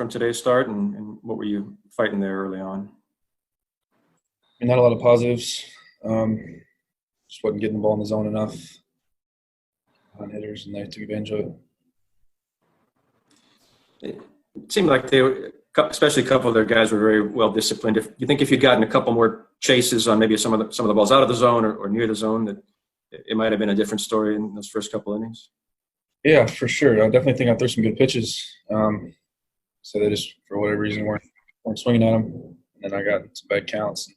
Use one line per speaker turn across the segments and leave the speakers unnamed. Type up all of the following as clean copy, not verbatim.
from today's start, and what were you fighting there early on?
Not a lot of positives. Just wasn't getting the ball in the zone enough on hitters, and they took advantage of it.
It seemed like they, especially a couple of their guys, were very well disciplined. If you think if you'd gotten a couple more chases on maybe some of the balls out of the zone or near the zone, that it might have been a different story in those first couple innings.
Yeah, for sure. I definitely think I threw some good pitches. So they just, for whatever reason, weren't swinging at them. And then I got some bad counts.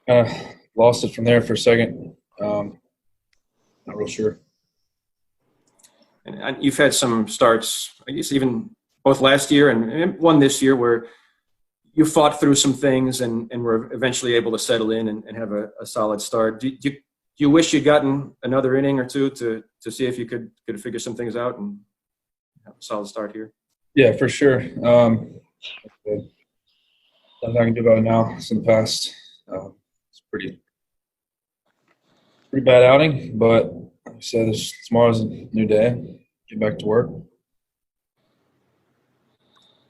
Kind of lost it from there for a second. Not real sure.
And you've had some starts, I guess, even both last year and one this year, where you fought through some things and were eventually able to settle in and have a solid start. Do you wish you'd gotten another inning or two to see if you could figure some things out and have a solid start here?
Yeah, for sure. Nothing I can do about it now. It's in the past. It's pretty bad outing, but like I said, tomorrow's a new day. Get back to work.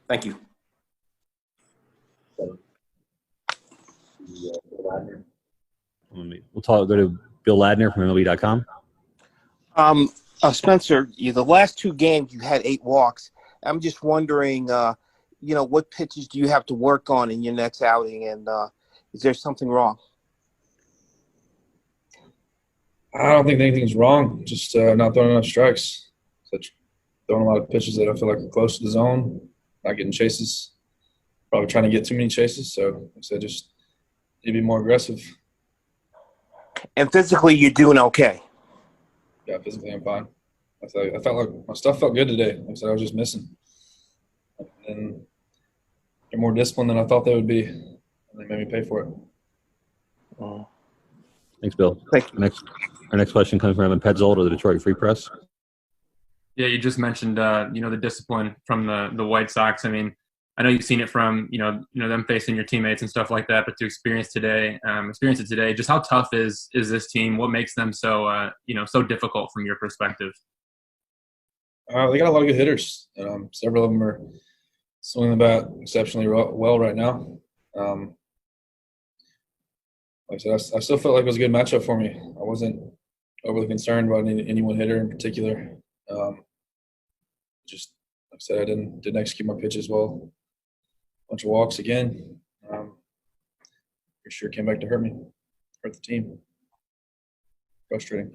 Thank you.
Go to Bill Ladner from MLB.com.
Spencer, the last two games you had 8 walks. I'm just wondering, what pitches do you have to work on in your next outing, and is there something wrong?
I don't think anything's wrong. Just not throwing enough strikes. Throwing a lot of pitches that I feel like are close to the zone, not getting chases. Probably trying to get too many chases. So, like I said, just need to be more aggressive.
And physically, you're doing okay?
Yeah, physically I'm fine. I felt like my stuff felt good today. Like I said, I was just missing. And they're more disciplined than I thought they would be. And they made me pay for it.
Thanks, Bill.
Thank you.
Our next question comes from Evan Petzold of the Detroit Free Press.
Yeah, you just mentioned, the discipline from the White Sox. I mean, I know you've seen it from, them facing your teammates and stuff like that, but to experience it today, just how tough is this team? What makes them so, so difficult from your perspective?
They got a lot of good hitters. Several of them are swinging the bat exceptionally well right now. Like I said, I still felt like it was a good matchup for me. I wasn't overly concerned about any one hitter in particular. Just like I said, I didn't execute my pitches well. Bunch of walks again. For sure came back to hurt the team. Frustrating.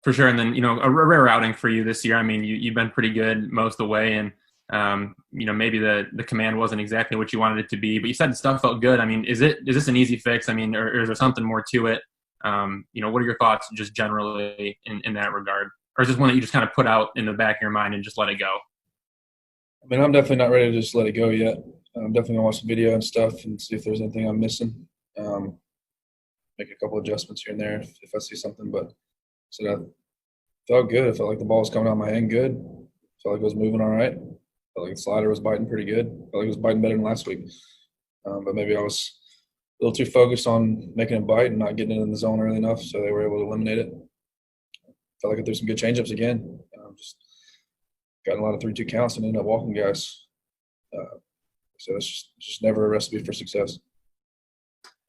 For sure. And then, a rare outing for you this year. I mean, you've been pretty good most of the way, and maybe the command wasn't exactly what you wanted it to be, but you said stuff felt good. I mean, is this an easy fix? I mean, or is there something more to it? What are your thoughts just generally in that regard? Or is this one that you just kind of put out in the back of your mind and just let it go?
I mean, I'm definitely not ready to just let it go yet. I'm definitely going to watch the video and stuff and see if there's anything I'm missing. Make a couple adjustments here and there if I see something. But so that felt good. I felt like the ball was coming out of my hand good. Felt like it was moving all right. Felt like the slider was biting pretty good. Felt like it was biting better than last week. But maybe I was a little too focused on making it bite and not getting it in the zone early enough, so they were able to eliminate it. Felt like I threw some good changeups again. Just got a lot of 3-2 counts and ended up walking guys. So it's just never a recipe for success.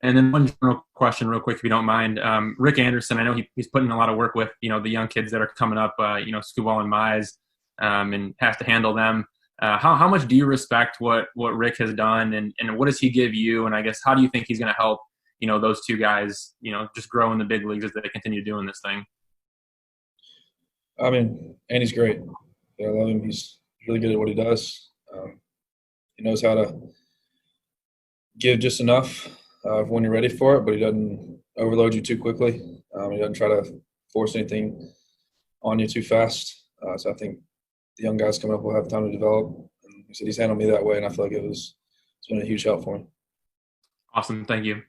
And then one general question real quick, if you don't mind. Rick Anderson, I know he's putting a lot of work with, the young kids that are coming up, Skubal and Mize, and has to handle them. How much do you respect what Rick has done, and what does he give you? And I guess, how do you think he's going to help, those two guys, just grow in the big leagues as they continue doing this thing?
I mean, Andy's great. I love him. He's really good at what he does. He knows how to give just enough when you're ready for it, but he doesn't overload you too quickly. He doesn't try to force anything on you too fast. So I think the young guys coming up will have time to develop. And he said he's handled me that way, and I feel like it's been a huge help for me.
Awesome. Thank you.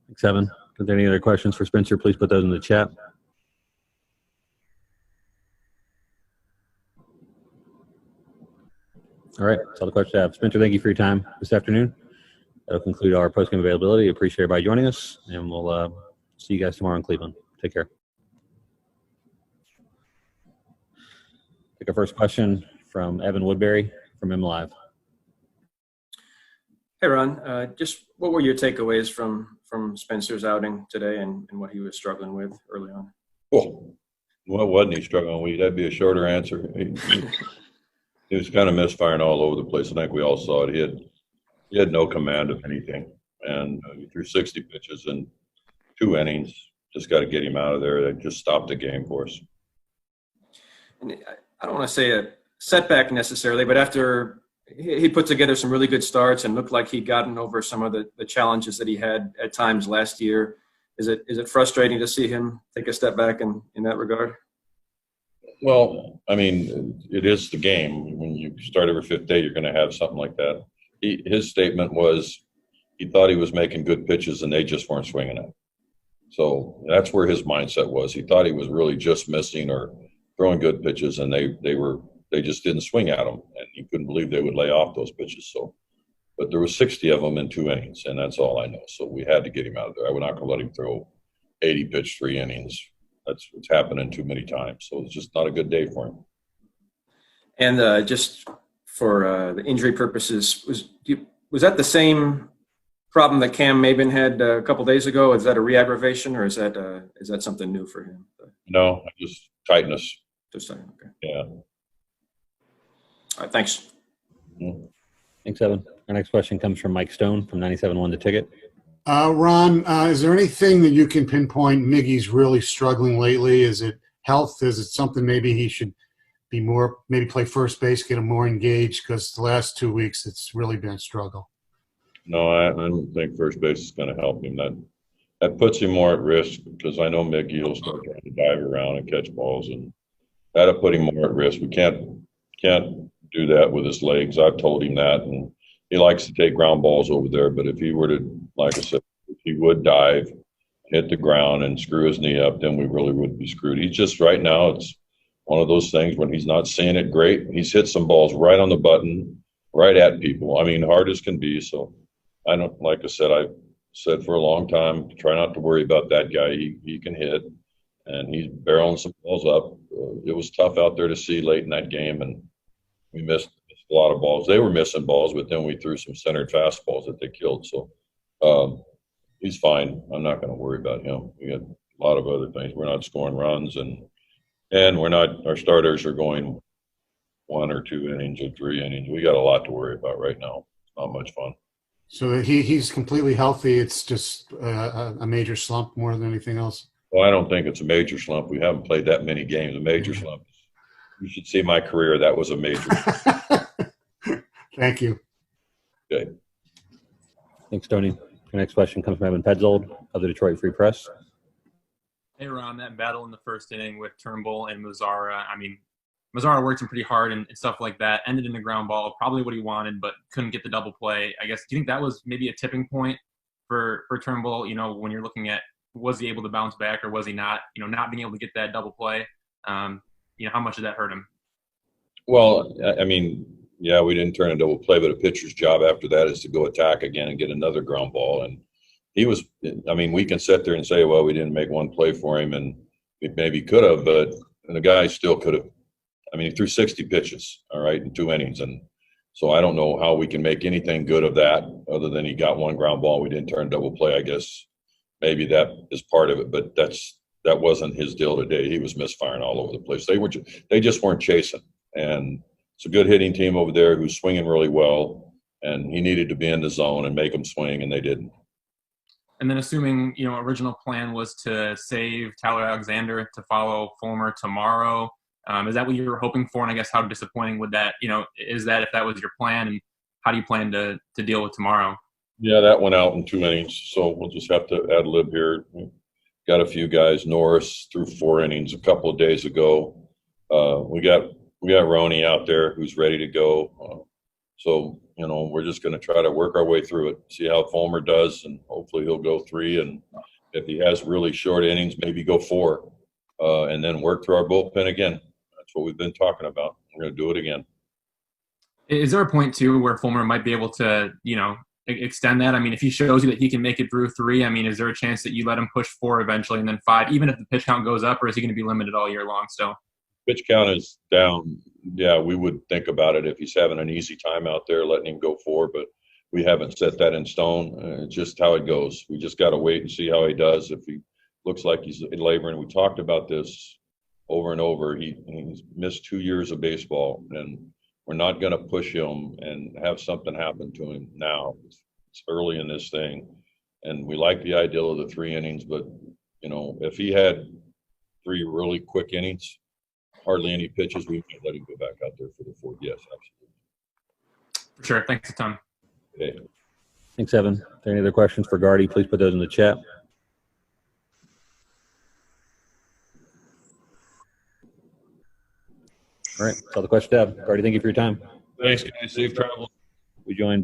Thanks, Evan. Are there any other questions for Spencer? Please put those in the chat. All right, that's all the questions I have. Spencer, thank you for your time this afternoon. That'll conclude our postgame availability. Appreciate everybody joining us, and we'll see you guys tomorrow in Cleveland. Take care. Take our first question from Evan Woodbury from M Live.
Hey, Ron. Just what were your takeaways from Spencer's outing today and what he was struggling with early on?
Well, what wasn't he struggling with? That'd be a shorter answer. He was kind of misfiring all over the place. I think we all saw it. He had no command of anything, and he threw 60 pitches in 2 innings. Just got to get him out of there. That just stopped the game for us.
And I don't want to say a setback necessarily, but after he put together some really good starts and looked like he'd gotten over some of the challenges that he had at times last year, is it frustrating to see him take a step back in that regard?
Well, I mean, it is the game. When you start every 5th day, you're going to have something like that. His statement was he thought he was making good pitches and they just weren't swinging it. So that's where his mindset was. He thought he was really just missing or throwing good pitches, and they just didn't swing at him, and he couldn't believe they would lay off those pitches. So, but there was 60 of them in 2 innings, and that's all I know. So we had to get him out of there. I was not going to let him throw 80 pitch 3 innings. It's happening too many times. So it's just not a good day for him.
And just for the injury purposes, was that the same problem that Cam Maben had a couple days ago? Is that a re-aggravation, or is that something new for him?
No, just tightness.
Just saying. Okay.
Yeah.
All right. Thanks.
Mm-hmm.
Thanks, Evan. Our next question comes from Mike Stone from 97.1 The Ticket.
Ron, is there anything that you can pinpoint Miggy's really struggling lately? Is it health? Is it something maybe he should be more, maybe play first base, get him more engaged? Because the last 2 weeks, it's really been a struggle.
No, I don't think first base is going to help him. That puts him more at risk, because I know Miggy will start trying to dive around and catch balls, and that'll put him more at risk. We can't do that with his legs. I've told him that, and he likes to take ground balls over there. But if he were to, like I said, if he would dive, hit the ground, and screw his knee up, then we really would be screwed. He's just right now, it's one of those things when he's not seeing it great. He's hit some balls right on the button, right at people. I mean, hard as can be. So I don't, like I said, I've said for a long time, try not to worry about that guy. He can hit, and he's barreling some balls up. It was tough out there to see late in that game, and we missed a lot of balls. They were missing balls, but then we threw some centered fastballs that they killed. So he's fine. I'm not going to worry about him. We got a lot of other things. We're not scoring runs, and we're not. Our starters are going 1 or 2 innings or 3 innings. We got a lot to worry about right now. It's not much fun.
So he's completely healthy. It's just a major slump more than anything else.
Well, I don't think it's a major slump. We haven't played that many games. A major slump. You should see my career. That was a major slump.
Thank you.
Okay.
Thanks, Tony. Our next question comes from Evan Petzold of the Detroit Free Press.
Hey, Ron, that battle in the first inning with Turnbull and Mazzara, I mean, Mazzara worked him pretty hard and stuff like that, ended in the ground ball, probably what he wanted, but couldn't get the double play. I guess, do you think that was maybe a tipping point for Turnbull, when you're looking at was he able to bounce back or was he not, not being able to get that double play? How much did that hurt him?
Well, I mean, yeah, we didn't turn a double play, but a pitcher's job after that is to go attack again and get another ground ball. And we can sit there and say, well, we didn't make one play for him, and we maybe could have, but the guy still could have. He threw 60 pitches, all right, in 2 innings. And so I don't know how we can make anything good of that other than he got one ground ball. We didn't turn double play. I guess maybe that is part of it, but that wasn't his deal today. He was misfiring all over the place. They just weren't chasing. And it's a good hitting team over there who's swinging really well, and he needed to be in the zone and make them swing, and they didn't.
And then assuming, original plan was to save Tyler Alexander to follow Fulmer tomorrow, is that what you were hoping for? And I guess how disappointing would that, is that if that was your plan, and how do you plan to deal with tomorrow?
Yeah, that went out in 2 innings, so we'll just have to ad lib here. We got a few guys. Norris threw 4 innings a couple of days ago. We got Roney out there who's ready to go. So we're just going to try to work our way through it, see how Fulmer does, and hopefully he'll go 3. And if he has really short innings, maybe go 4, and then work through our bullpen again. That's what we've been talking about. We're going to do it again.
Is there a point too where Fulmer might be able to, extend that? If he shows you that he can make it through 3, is there a chance that you let him push 4 eventually and then 5, even if the pitch count goes up, or is he going to be limited all year long still?
Pitch count is down yeah, we would think about it if he's having an easy time out there, letting him go forward, but we haven't set that in stone. It's just how it goes. We just got to wait and see how he does. If he looks like he's laboring, we talked about this over and over. He's missed 2 years of baseball, and we're not going to push him and have something happen to him now. It's early in this thing, and we like the idea of the 3 innings, but, you know, if he had 3 really quick innings, hardly any pitches, we might let him go back out there for the 4th. Yes, absolutely.
For sure. Thanks a ton.
Okay.
Thanks, Evan. If there are any other questions for Gardy, please put those in the chat. All right, that's all the questions I have. Gardy, thank you for your time.
Thanks, guys. Safe travel.
We joined by